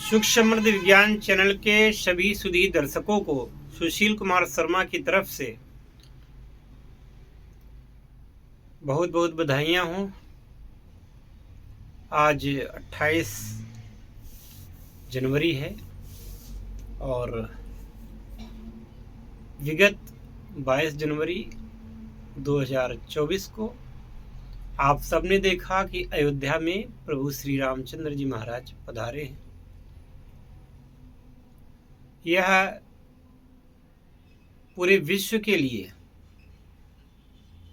सुख समृद्धि विज्ञान चैनल के सभी सुधी दर्शकों को सुशील कुमार शर्मा की तरफ से बहुत बहुत बधाइयाँ हों। आज 28 जनवरी है और विगत 22 जनवरी 2024 को आप सबने देखा कि अयोध्या में प्रभु श्री रामचंद्र जी महाराज पधारे हैं। यह पूरे विश्व के लिए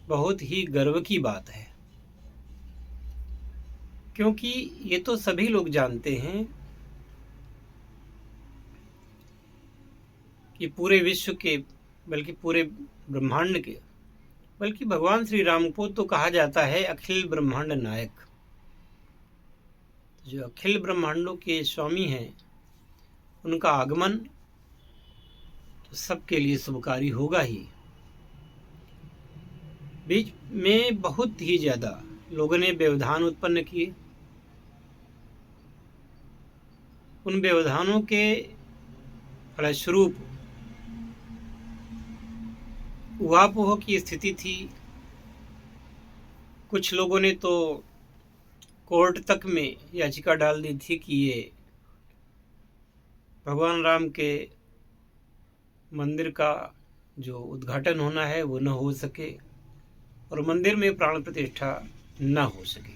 बहुत ही गर्व की बात है, क्योंकि ये तो सभी लोग जानते हैं कि पूरे विश्व के, बल्कि पूरे ब्रह्मांड के, बल्कि भगवान श्री राम को तो कहा जाता है अखिल ब्रह्मांड नायक। जो अखिल ब्रह्मांडों के स्वामी हैं, उनका आगमन तो सबके लिए शुभकारी होगा ही। बीच में बहुत ही ज़्यादा लोगों ने व्यवधान उत्पन्न किए। उन व्यवधानों के फलस्वरूप उहापोह की स्थिति थी। कुछ लोगों ने तो कोर्ट तक में याचिका डाल दी थी कि ये भगवान राम के मंदिर का जो उद्घाटन होना है वो न हो सके और मंदिर में प्राण प्रतिष्ठा न हो सके।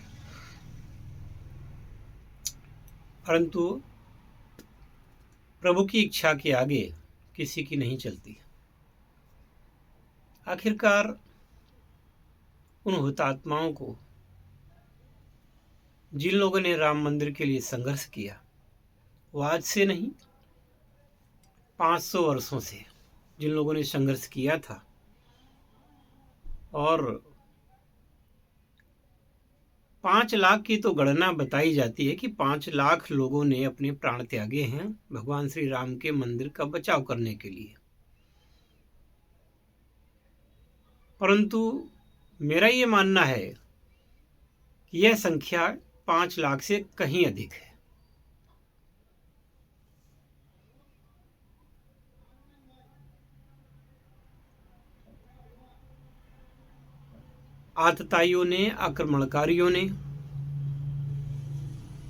परंतु प्रभु की इच्छा के आगे किसी की नहीं चलती। आखिरकार उन हुतात्माओं को, जिन लोगों ने राम मंदिर के लिए संघर्ष किया, वो आज से नहीं 500 वर्षों से जिन लोगों ने संघर्ष किया था, और 5 लाख की तो गणना बताई जाती है कि 5 लाख लोगों ने अपने प्राण त्यागे हैं भगवान श्री राम के मंदिर का बचाव करने के लिए। परंतु मेरा ये मानना है कि यह संख्या 5 लाख से कहीं अधिक है। आतताइयों ने, आक्रमणकारियों ने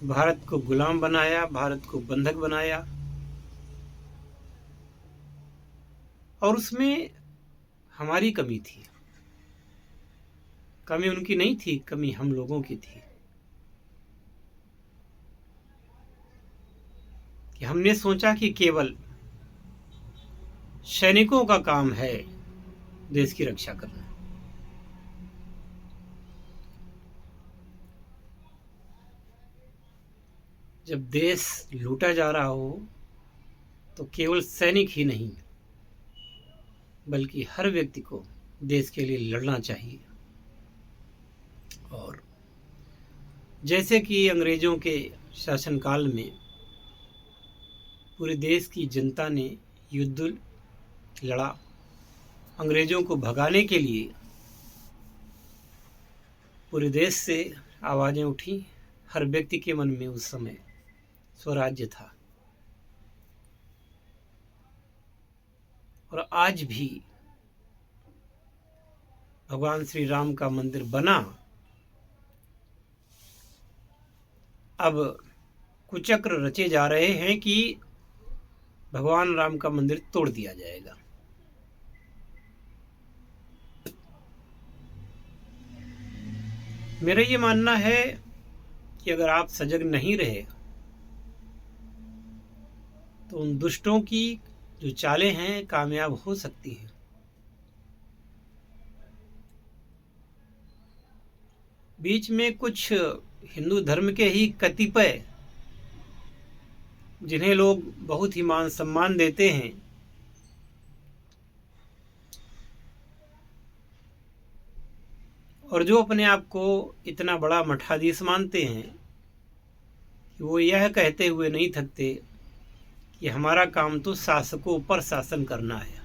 भारत को गुलाम बनाया, भारत को बंधक बनाया, और उसमें हमारी कमी थी। कमी उनकी नहीं थी, कमी हम लोगों की थी कि हमने सोचा कि केवल सैनिकों का काम है देश की रक्षा करना। जब देश लूटा जा रहा हो तो केवल सैनिक ही नहीं, बल्कि हर व्यक्ति को देश के लिए लड़ना चाहिए। और जैसे कि अंग्रेजों के शासनकाल में पूरे देश की जनता ने युद्ध लड़ा, अंग्रेजों को भगाने के लिए पूरे देश से आवाज़ें उठी। हर व्यक्ति के मन में उस समय स्वराज्य था। और आज भी भगवान श्री राम का मंदिर बना। अब कुचक्र रचे जा रहे हैं कि भगवान राम का मंदिर तोड़ दिया जाएगा। मेरा ये मानना है कि अगर आप सजग नहीं रहे तो उन दुष्टों की जो चालें हैं कामयाब हो सकती हैं। बीच में कुछ हिंदू धर्म के ही कतिपय, जिन्हें लोग बहुत ही मान सम्मान देते हैं, और जो अपने आप को इतना बड़ा मठाधीश मानते हैं कि वो यह कहते हुए नहीं थकते कि हमारा काम तो शासकों पर शासन करना है।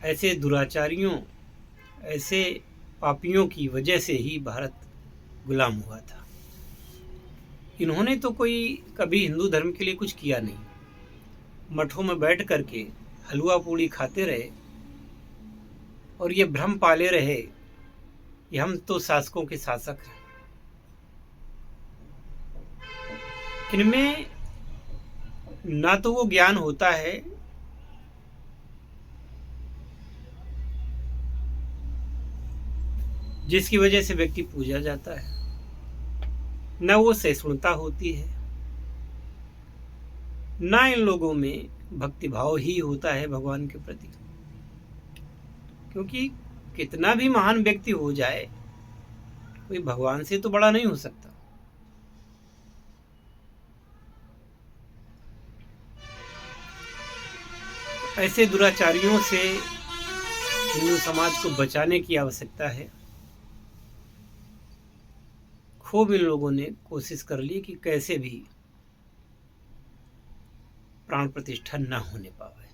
ऐसे दुराचारियों, ऐसे पापियों की वजह से ही भारत गुलाम हुआ था। इन्होंने तो कोई कभी हिंदू धर्म के लिए कुछ किया नहीं। मठों में बैठ करके हलवा पूड़ी खाते रहे और ये भ्रम पाले रहे कि हम तो शासकों के शासक हैं। इनमें ना तो वो ज्ञान होता है, जिसकी वजह से व्यक्ति पूजा जाता है, न वो सहिष्णुता होती है, ना इन लोगों में भक्ति भाव ही होता है भगवान के प्रति। क्योंकि कितना भी महान व्यक्ति हो जाए, कोई भगवान से तो बड़ा नहीं हो सकता। ऐसे दुराचारियों से हिंदू समाज को बचाने की आवश्यकता है। खूब इन लोगों ने कोशिश कर ली कि कैसे भी प्राण प्रतिष्ठा न होने पावे।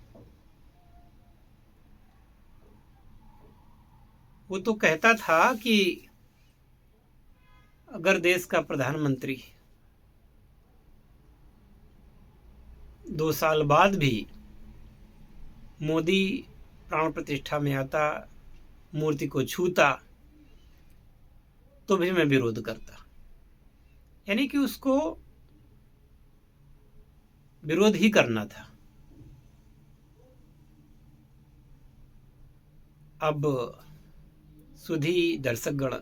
वो तो कहता था कि अगर देश का प्रधानमंत्री 2 साल बाद भी मोदी प्राण प्रतिष्ठा में आता, मूर्ति को छूता, तो भी मैं विरोध करता। यानी कि उसको विरोध ही करना था। अब सुधी दर्शकगण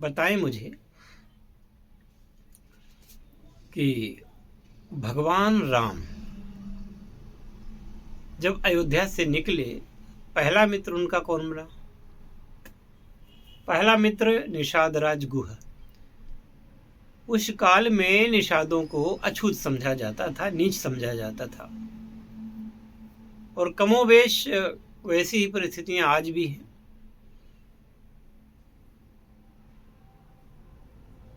बताएं मुझे कि भगवान राम जब अयोध्या से निकले, पहला मित्र उनका कौन बना? पहला मित्र निषाद राज गुह। उस काल में निषादों को अछूत समझा जाता था, नीच समझा जाता था, और कमोवेश वैसी ही परिस्थितियां आज भी हैं।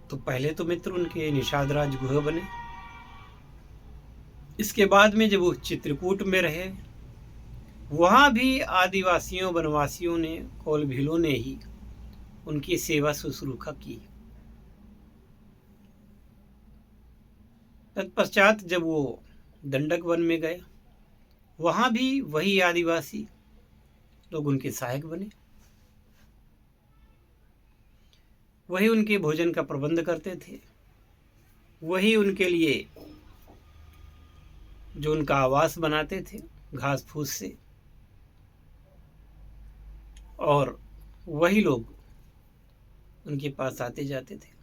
तो पहले तो मित्र उनके निषाद राज गुह बने। इसके बाद में जब वो चित्रकूट में रहे, वहां भी आदिवासियों, वनवासियों ने, कोल भीलों ने ही उनकी सेवा शुश्रूषा की। तत्पश्चात जब वो दंडक वन में गए, वहां भी वही आदिवासी लोग उनके सहायक बने, वही उनके भोजन का प्रबंध करते थे, वही उनके लिए जो उनका आवास बनाते थे घास फूस से, और वही लोग उनके पास आते जाते थे।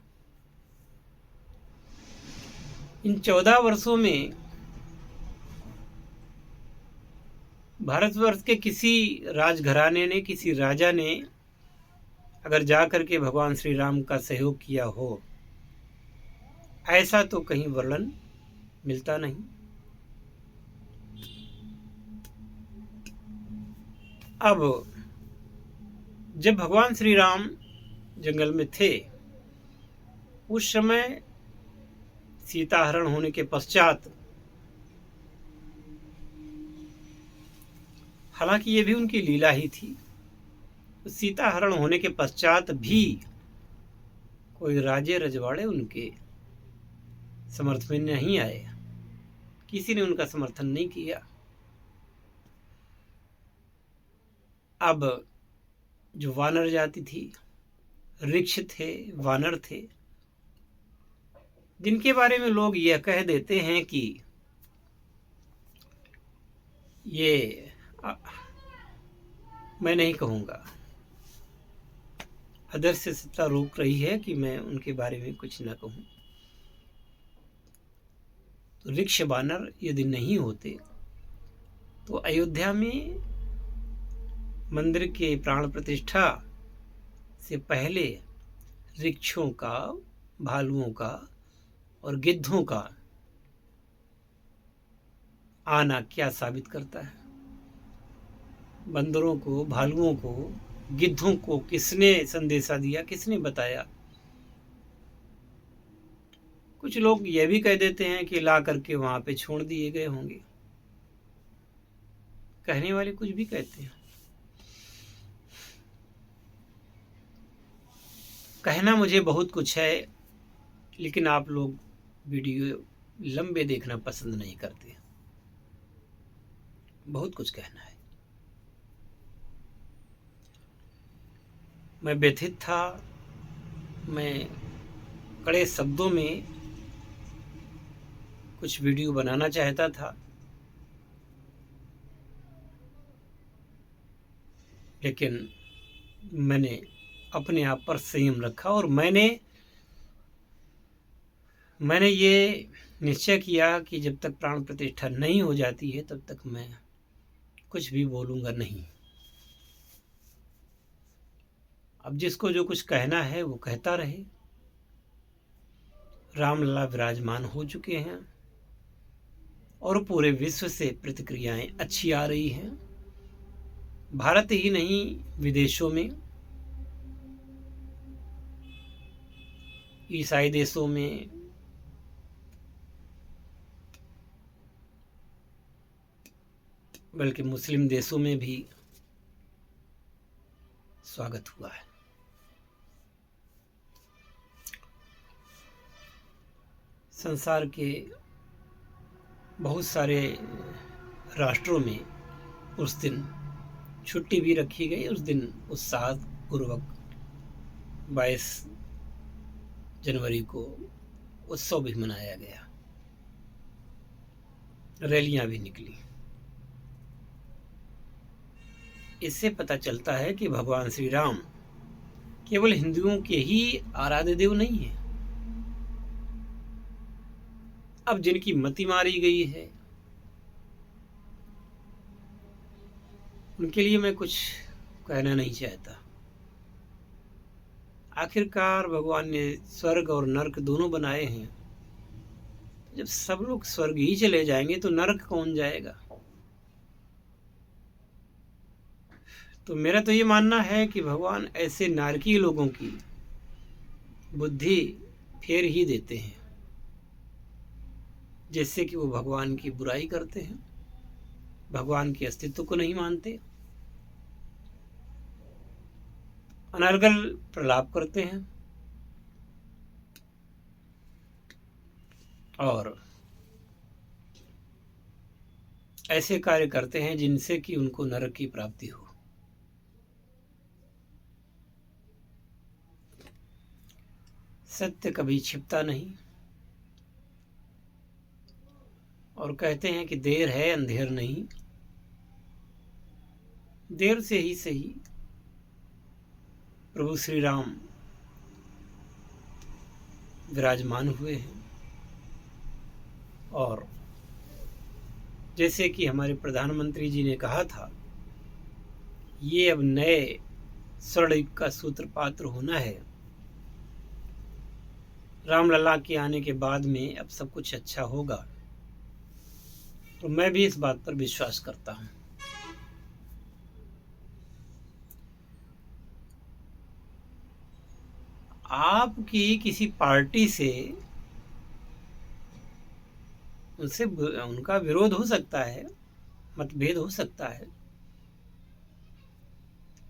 इन 14 वर्षों में भारतवर्ष के किसी राजघराने ने, किसी राजा ने अगर जाकर के भगवान श्री राम का सहयोग किया हो, ऐसा तो कहीं वर्णन मिलता नहीं। अब जब भगवान श्री राम जंगल में थे, उस समय सीता हरण होने के पश्चात, हालांकि ये भी उनकी लीला ही थी, सीता हरण होने के पश्चात भी कोई राजे रजवाड़े उनके समर्थन में नहीं आए, किसी ने उनका समर्थन नहीं किया। अब जो वानर जाति थी, ऋक्ष थे, वानर थे, जिनके बारे में लोग यह कह देते हैं कि ये मैं नहीं कहूँगा, अदृश्य सत्ता रोक रही है कि मैं उनके बारे में कुछ न कहूँ। तो ऋक्ष वानर यदि नहीं होते तो अयोध्या में मंदिर के प्राण प्रतिष्ठा से पहले ऋक्षों का, भालुओं का और गिद्धों का आना क्या साबित करता है? बंदरों को, भालुओं को, गिद्धों को किसने संदेशा दिया, किसने बताया? कुछ लोग यह भी कह देते हैं कि ला करके वहां पे छोड़ दिए गए होंगे। कहने वाले कुछ भी कहते हैं। कहना मुझे बहुत कुछ है, लेकिन आप लोग वीडियो लंबे देखना पसंद नहीं करते। बहुत कुछ कहना है। मैं व्यथित था, मैं कड़े शब्दों में कुछ वीडियो बनाना चाहता था, लेकिन मैंने अपने आप पर संयम रखा और मैंने ये निश्चय किया कि जब तक प्राण प्रतिष्ठा नहीं हो जाती है तब तक मैं कुछ भी बोलूँगा नहीं। अब जिसको जो कुछ कहना है वो कहता रहे। रामलला विराजमान हो चुके हैं और पूरे विश्व से प्रतिक्रियाएं अच्छी आ रही हैं। भारत ही नहीं, विदेशों में, ईसाई देशों में, बल्कि मुस्लिम देशों में भी स्वागत हुआ है। संसार के बहुत सारे राष्ट्रों में उस दिन छुट्टी भी रखी गई। उस दिन उत्साहपूर्वक 22 जनवरी को उत्सव भी मनाया गया, रैलियां भी निकली। इससे पता चलता है कि भगवान श्री राम केवल हिंदुओं के ही आराध्य देव नहीं है। अब जिनकी मति मारी गई है उनके लिए मैं कुछ कहना नहीं चाहता। आखिरकार भगवान ने स्वर्ग और नरक दोनों बनाए हैं। जब सब लोग स्वर्ग ही चले जाएंगे तो नरक कौन जाएगा? तो मेरा तो ये मानना है कि भगवान ऐसे नारकीय लोगों की बुद्धि फेर ही देते हैं जिससे कि वो भगवान की बुराई करते हैं, भगवान के अस्तित्व को नहीं मानते, अनर्गल प्रलाप करते हैं और ऐसे कार्य करते हैं जिनसे कि उनको नरक की प्राप्ति हो। सत्य कभी छिपता नहीं और कहते हैं कि देर है अंधेर नहीं। देर से ही सही प्रभु श्री राम विराजमान हुए हैं और जैसे कि हमारे प्रधानमंत्री जी ने कहा था, ये अब नए स्वर्ण युग का सूत्रपात्र होना है। रामलला के आने के बाद में अब सब कुछ अच्छा होगा, तो मैं भी इस बात पर विश्वास करता हूं। आपकी किसी पार्टी से उनसे उनका विरोध हो सकता है, मतभेद हो सकता है,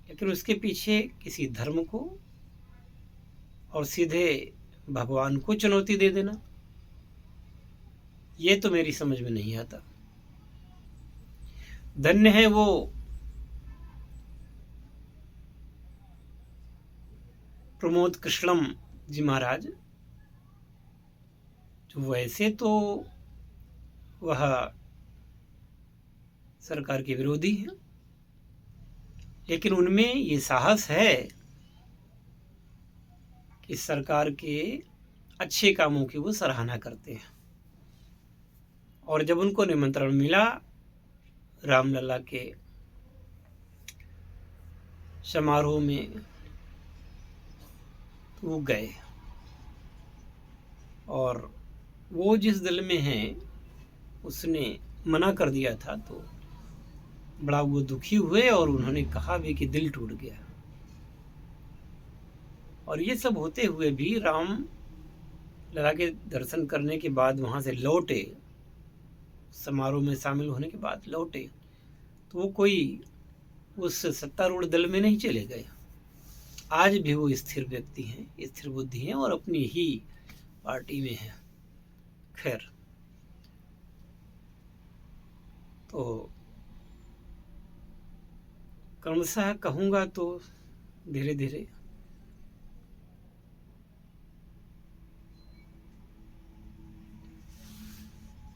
लेकिन उसके पीछे किसी धर्म को और सीधे भगवान को चुनौती दे देना, ये तो मेरी समझ में नहीं आता। धन्य है वो प्रमोद कृष्णम जी महाराज, जो वैसे तो वह सरकार के विरोधी हैं, लेकिन उनमें ये साहस है कि सरकार के अच्छे कामों की वो सराहना करते हैं। और जब उनको निमंत्रण मिला रामलला के समारोह में तो वो गए, और वो जिस दल में हैं उसने मना कर दिया था, तो बड़ा वो दुखी हुए और उन्होंने कहा भी कि दिल टूट गया। और ये सब होते हुए भी राम लला के दर्शन करने के बाद वहाँ से लौटे, समारोह में शामिल होने के बाद लौटे, तो वो कोई उस सत्तारूढ़ दल में नहीं चले गए। आज भी वो स्थिर व्यक्ति हैं, स्थिर बुद्धि हैं और अपनी ही पार्टी में हैं। खैर, तो क्रमशः कहूँगा तो धीरे धीरे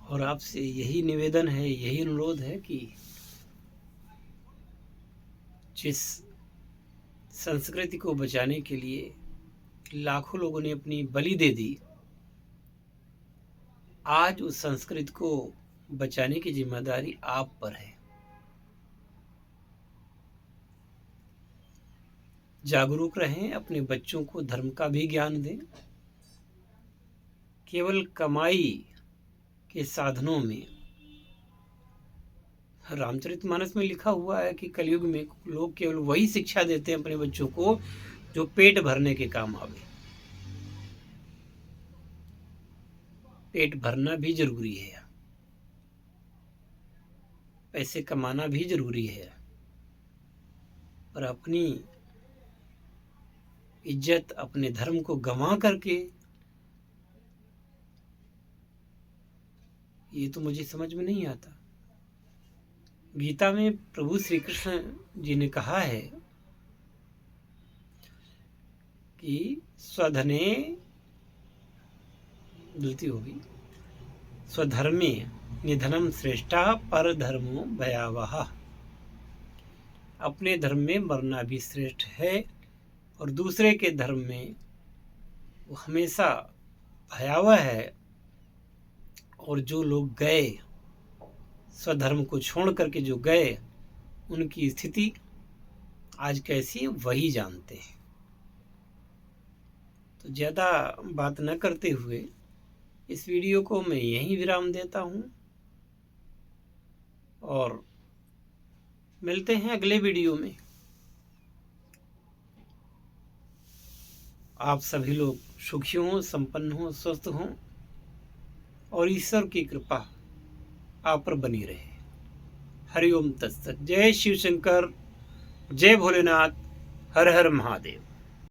और आपसे यही निवेदन है, यही अनुरोध है कि जिस संस्कृति को बचाने के लिए लाखों लोगों ने अपनी बलि दे दी, आज उस संस्कृति को बचाने की जिम्मेदारी आप पर है। जागरूक रहें, अपने बच्चों को धर्म का भी ज्ञान दें। केवल कमाई के साधनों में, रामचरितमानस में लिखा हुआ है कि कलयुग में लोग केवल वही शिक्षा देते हैं अपने बच्चों को जो पेट भरने के काम आवे। पेट भरना भी जरूरी है, पैसे कमाना भी जरूरी है, पर अपनी इज्जत, अपने धर्म को गंवा करके, ये तो मुझे समझ में नहीं आता। गीता में प्रभु श्री कृष्ण जी ने कहा है कि स्वधने, गलती होगी, स्वधर्मे निधनम श्रेष्ठा पर धर्मो भयावह। अपने धर्म में मरना भी श्रेष्ठ है और दूसरे के धर्म में वो हमेशा भयावह है। और जो लोग गए, स्वधर्म को छोड़ करके जो गए, उनकी स्थिति आज कैसी है वही जानते हैं। तो ज़्यादा बात न करते हुए इस वीडियो को मैं यहीं विराम देता हूँ और मिलते हैं अगले वीडियो में। आप सभी लोग सुखी हों, संपन्न हों, स्वस्थ हों और ईश्वर की कृपा आप पर बनी रहे। हरिओम तत्सत। जय शिव शंकर, जय भोलेनाथ, हर हर महादेव।